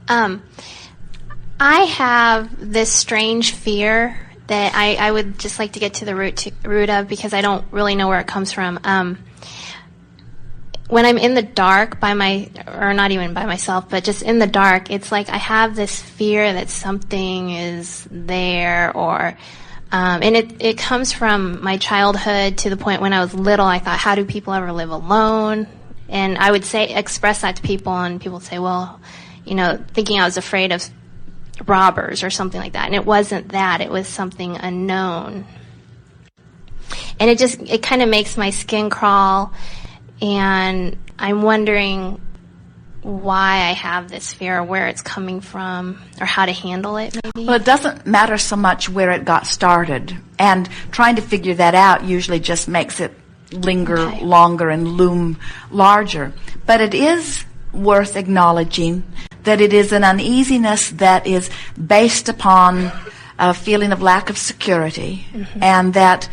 I have this strange fear that I would just like to get to the root of, because I don't really know where it comes from. When I'm in the dark or not even by myself, but just in the dark, it's like I have this fear that something is there, or and it comes from my childhood to the point when I was little. I thought, how do people ever live alone? And I would express that to people, and people would say, well, thinking I was afraid of robbers or something like that. And it wasn't that. It was something unknown. And it kind of makes my skin crawl, and I'm wondering why I have this fear, or where it's coming from, or how to handle it, maybe. Well, it doesn't matter so much where it got started. And trying to figure that out usually just makes it linger longer and loom larger. But it is worth acknowledging that it is an uneasiness that is based upon a feeling of lack of security, and that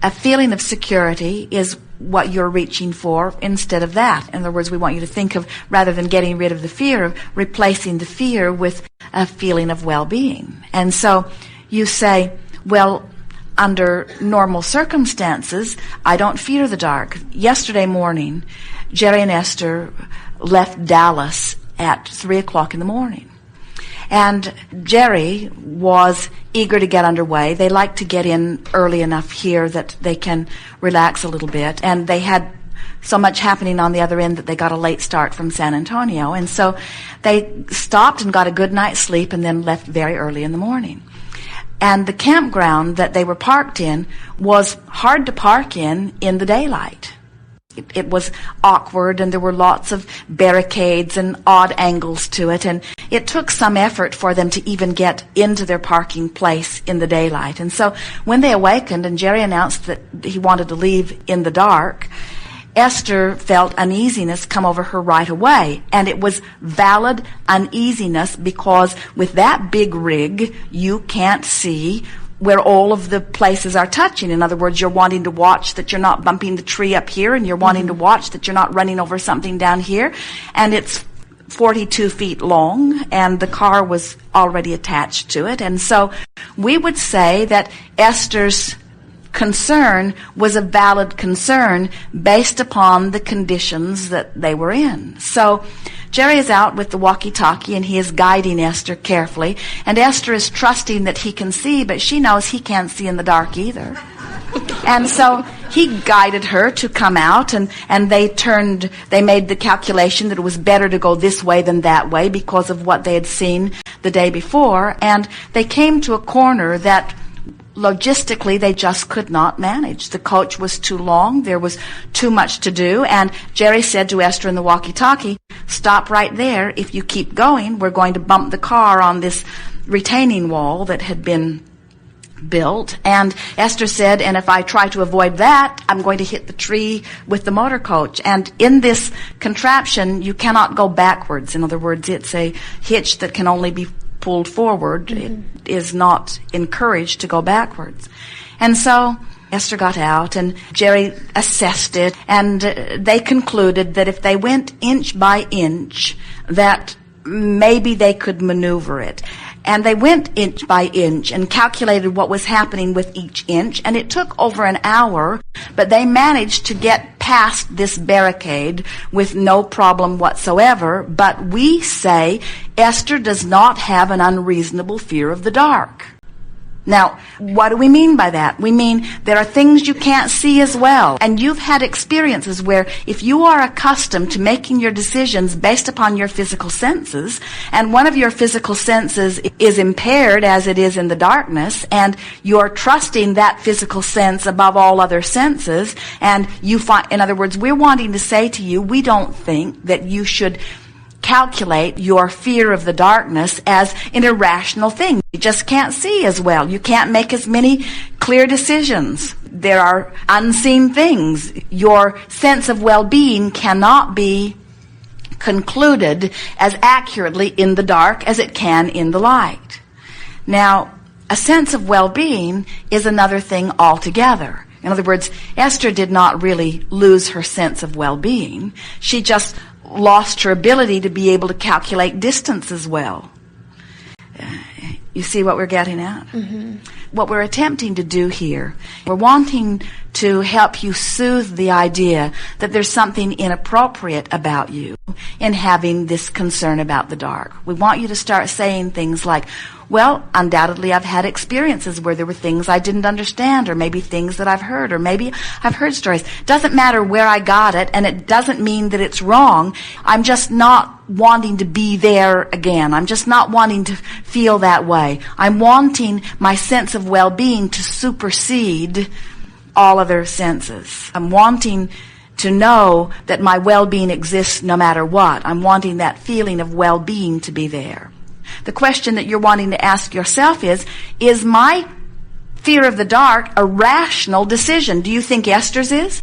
a feeling of security is what you're reaching for instead of that. In other words, we want you to think of, rather than getting rid of the fear, of replacing the fear with a feeling of well-being. And so you say, well, under normal circumstances, I don't fear the dark. Yesterday morning, Jerry and Esther left Dallas at 3 o'clock in the morning. And Jerry was eager to get underway. They like to get in early enough here that they can relax a little bit. And they had so much happening on the other end that they got a late start from San Antonio. And so they stopped and got a good night's sleep and then left very early in the morning. And the campground that they were parked in was hard to park in the daylight. It was awkward, and there were lots of barricades and odd angles to it, and it took some effort for them to even get into their parking place in the daylight. And so when they awakened and Jerry announced that he wanted to leave in the dark, Esther felt uneasiness come over her right away. And it was valid uneasiness, because with that big rig, you can't see where all of the places are touching. In other words, you're wanting to watch that you're not bumping the tree up here, and you're wanting to watch that you're not running over something down here. And it's 42 feet long, and the car was already attached to it. And so we would say that Esther's concern was a valid concern based upon the conditions that they were in. So Jerry is out with the walkie-talkie, and he is guiding Esther carefully. And Esther is trusting that he can see, but she knows he can't see in the dark either. And so he guided her to come out, and they made the calculation that it was better to go this way than that way because of what they had seen the day before. And they came to a corner that logistically they just could not manage. The coach was too long. There was too much to do. And Jerry said to Esther in the walkie-talkie, "Stop right there. If you keep going, we're going to bump the car on this retaining wall that had been built." And Esther said, "And if I try to avoid that, I'm going to hit the tree with the motor coach." And in this contraption, you cannot go backwards. In other words, it's a hitch that can only be pulled forward. It is not encouraged to go backwards. And so Esther got out, and Jerry assessed it, and they concluded that if they went inch by inch, that maybe they could maneuver it. And they went inch by inch and calculated what was happening with each inch, and it took over an hour, but they managed to get past this barricade with no problem whatsoever. But we say Esther does not have an unreasonable fear of the dark. Now, what do we mean by that? We mean there are things you can't see as well. And you've had experiences where if you are accustomed to making your decisions based upon your physical senses, and one of your physical senses is impaired as it is in the darkness, and you're trusting that physical sense above all other senses, and you find, in other words, we're wanting to say to you, we don't think that you should calculate your fear of the darkness as an irrational thing. You just can't see as well. You can't make as many clear decisions. There are unseen things. Your sense of well-being cannot be concluded as accurately in the dark as it can in the light. Now, a sense of well-being is another thing altogether. In other words, Esther did not really lose her sense of well-being. She just lost her ability to be able to calculate distance as well. You see what we're getting at? Mm-hmm. What we're attempting to do here, we're wanting to help you soothe the idea that there's something inappropriate about you in having this concern about the dark. We want you to start saying things like, well, undoubtedly I've had experiences where there were things I didn't understand, or maybe things that I've heard, or maybe I've heard stories. Doesn't matter where I got it, and it doesn't mean that it's wrong. I'm just not wanting to be there again. I'm just not wanting to feel that way. I'm wanting my sense of well-being to supersede all other senses. I'm wanting to know that my well-being exists no matter what. I'm wanting that feeling of well-being to be there. The question that you're wanting to ask yourself is my fear of the dark a rational decision? Do you think Esther's is?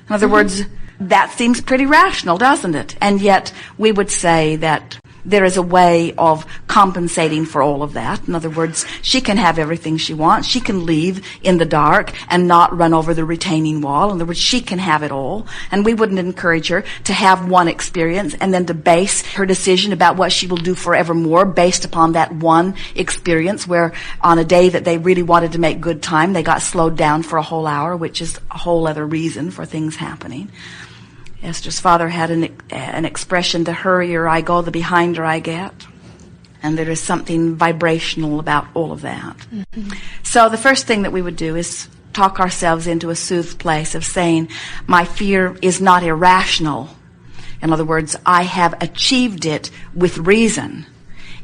In other words, that seems pretty rational, doesn't it? And yet we would say that there is a way of compensating for all of that. In other words, she can have everything she wants. She can leave in the dark and not run over the retaining wall. In other words, she can have it all. And we wouldn't encourage her to have one experience and then to base her decision about what she will do forevermore based upon that one experience, where on a day that they really wanted to make good time, they got slowed down for a whole hour, which is a whole other reason for things happening. Esther's father had an expression, the hurrier I go, the behinder I get. And there is something vibrational about all of that. Mm-hmm. So the first thing that we would do is talk ourselves into a soothed place of saying, my fear is not irrational. In other words, I have achieved it with reason.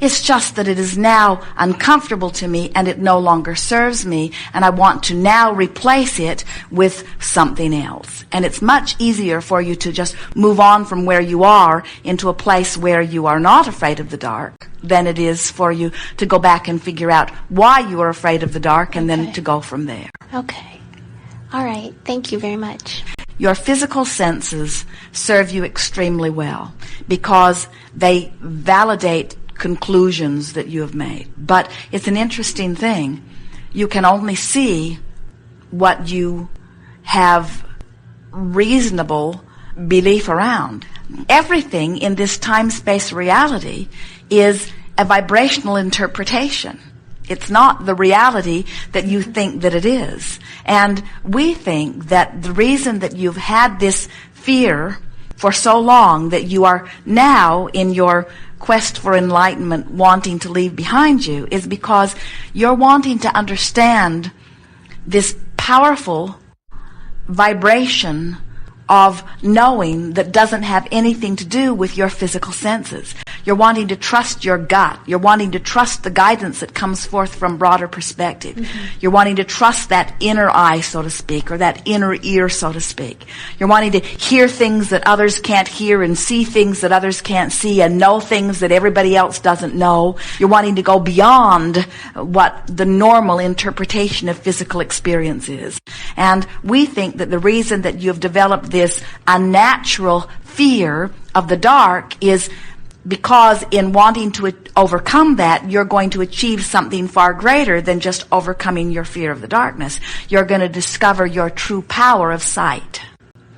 It's just that it is now uncomfortable to me and it no longer serves me, and I want to now replace it with something else. And it's much easier for you to just move on from where you are into a place where you are not afraid of the dark than it is for you to go back and figure out why you are afraid of the dark and then to go from there. Okay. All right. Thank you very much. Your physical senses serve you extremely well because they validate conclusions that you have made. But it's an interesting thing. You can only see what you have reasonable belief around. Everything in this time-space reality is a vibrational interpretation. It's not the reality that you think that it is. And we think that the reason that you've had this fear for so long, that you are now in your quest for enlightenment wanting to leave behind you, is because you're wanting to understand this powerful vibration of knowing that doesn't have anything to do with your physical senses. You're wanting to trust your gut. You're wanting to trust the guidance that comes forth from broader perspective. Mm-hmm. You're wanting to trust that inner eye, so to speak, or that inner ear, so to speak. You're wanting to hear things that others can't hear and see things that others can't see and know things that everybody else doesn't know. You're wanting to go beyond what the normal interpretation of physical experience is. And we think that the reason that you've developed this unnatural fear of the dark is because in wanting to overcome that, you're going to achieve something far greater than just overcoming your fear of the darkness. You're going to discover your true power of sight.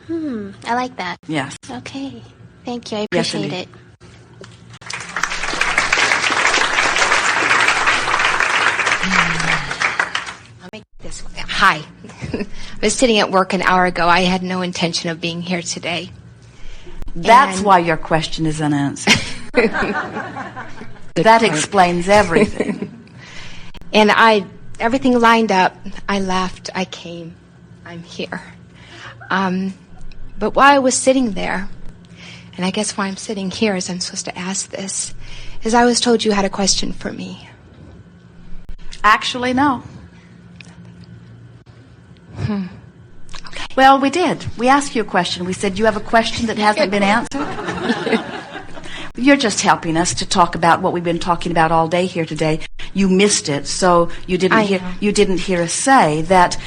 I like that. Yes. Okay. Thank you. I appreciate it. I'll make this one. Hi. I was sitting at work an hour ago. I had no intention of being here today. That's why your question is unanswered. That explains everything. And everything lined up. I left. I came. I'm here. But while I was sitting there, and I guess why I'm sitting here is I'm supposed to ask this, is I was told you had a question for me. Actually, no. Okay. Well, we did. We asked you a question. We said, you have a question that hasn't been answered? You're just helping us to talk about what we've been talking about all day here today. You missed it, so you didn't hear us say that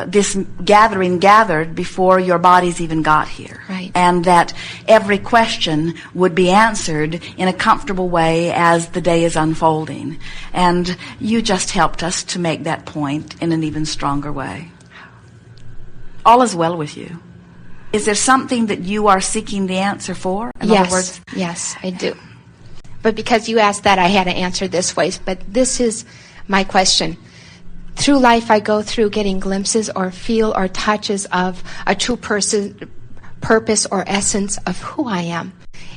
this gathering gathered before your bodies even got here. Right. And that every question would be answered in a comfortable way as the day is unfolding. And you just helped us to make that point in an even stronger way. All is well with you. Is there something that you are seeking the answer for? In other words, yes, I do. But because you asked that, I had to answer this way. But this is my question. Through life, I go through getting glimpses or feel or touches of a true purpose or essence of who I am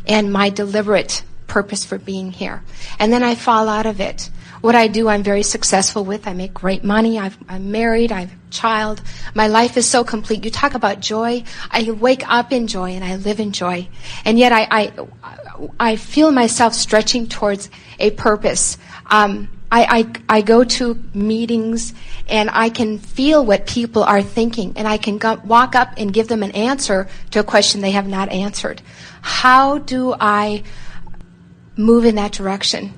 and my deliberate purpose for being here. And then I fall out of it. What I do, I'm very successful with. I make great money. I'm married. I have a child. My life is so complete. You talk about joy. I wake up in joy and I live in joy. And yet I feel myself stretching towards a purpose. I go to meetings and I can feel what people are thinking, and I can walk up and give them an answer to a question they have not answered. How do I move in that direction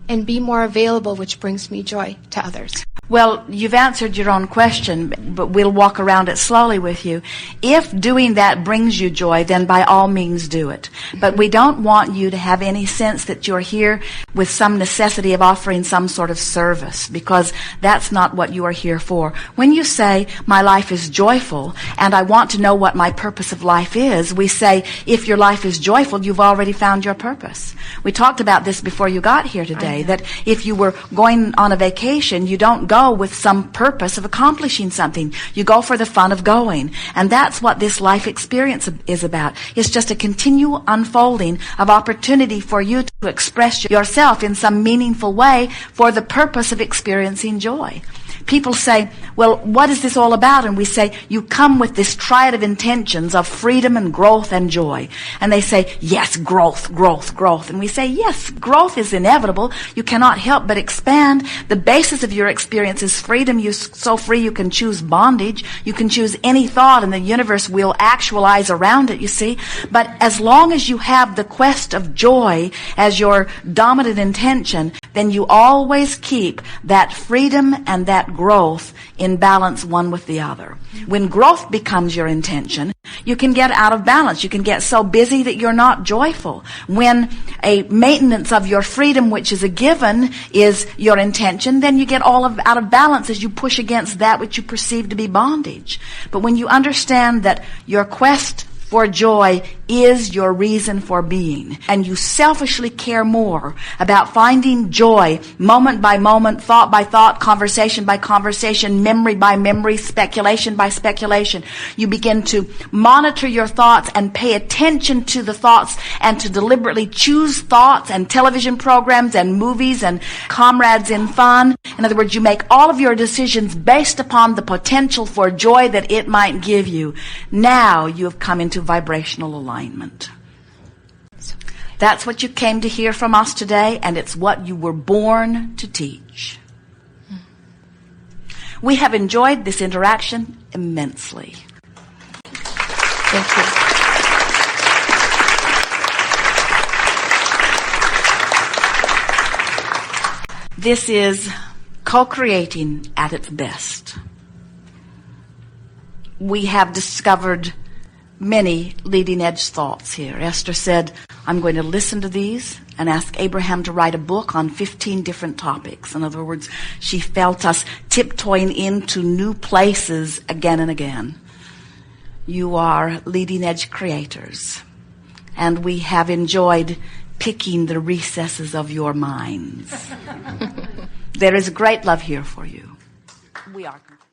and be more available, which brings me joy to others? Well, you've answered your own question, but we'll walk around it slowly with you. If doing that brings you joy, then by all means do it. But we don't want you to have any sense that you're here with some necessity of offering some sort of service, because that's not what you are here for. When you say, my life is joyful, and I want to know what my purpose of life is, we say, if your life is joyful, you've already found your purpose. We talked about this before you got here today, that if you were going on a vacation, you don't go with some purpose of accomplishing something. You go for the fun of going. And that's what this life experience is about. It's just a continual unfolding of opportunity for you to express yourself in some meaningful way for the purpose of experiencing joy. People say, well, what is this all about? And we say, you come with this triad of intentions of freedom and growth and joy. And they say, yes, growth, growth, growth. And we say, yes, growth is inevitable. You cannot help but expand. The basis of your experience is freedom. You're so free you can choose bondage. You can choose any thought and the universe will actualize around it, you see. But as long as you have the quest of joy as your dominant intention, then you always keep that freedom and that growth in balance one with the other. When growth becomes your intention, you can get out of balance. You can get so busy that you're not joyful. When a maintenance of your freedom, which is a given, is your intention, then you get out of balance as you push against that which you perceive to be bondage. But when you understand that your quest for joy is your reason for being, and you selfishly care more about finding joy moment by moment, thought by thought, conversation by conversation, memory by memory, speculation by speculation. You begin to monitor your thoughts and pay attention to the thoughts and to deliberately choose thoughts and television programs and movies and comrades in fun. In other words, you make all of your decisions based upon the potential for joy that it might give you. Now you have come into vibrational alignment. That's what you came to hear from us today, and it's what you were born to teach. We have enjoyed this interaction immensely. Thank you. This is co-creating at its best. We have discovered many leading-edge thoughts here. Esther said, I'm going to listen to these and ask Abraham to write a book on 15 different topics. In other words, she felt us tiptoeing into new places again and again. You are leading-edge creators, and we have enjoyed picking the recesses of your minds. There is great love here for you. We are complete.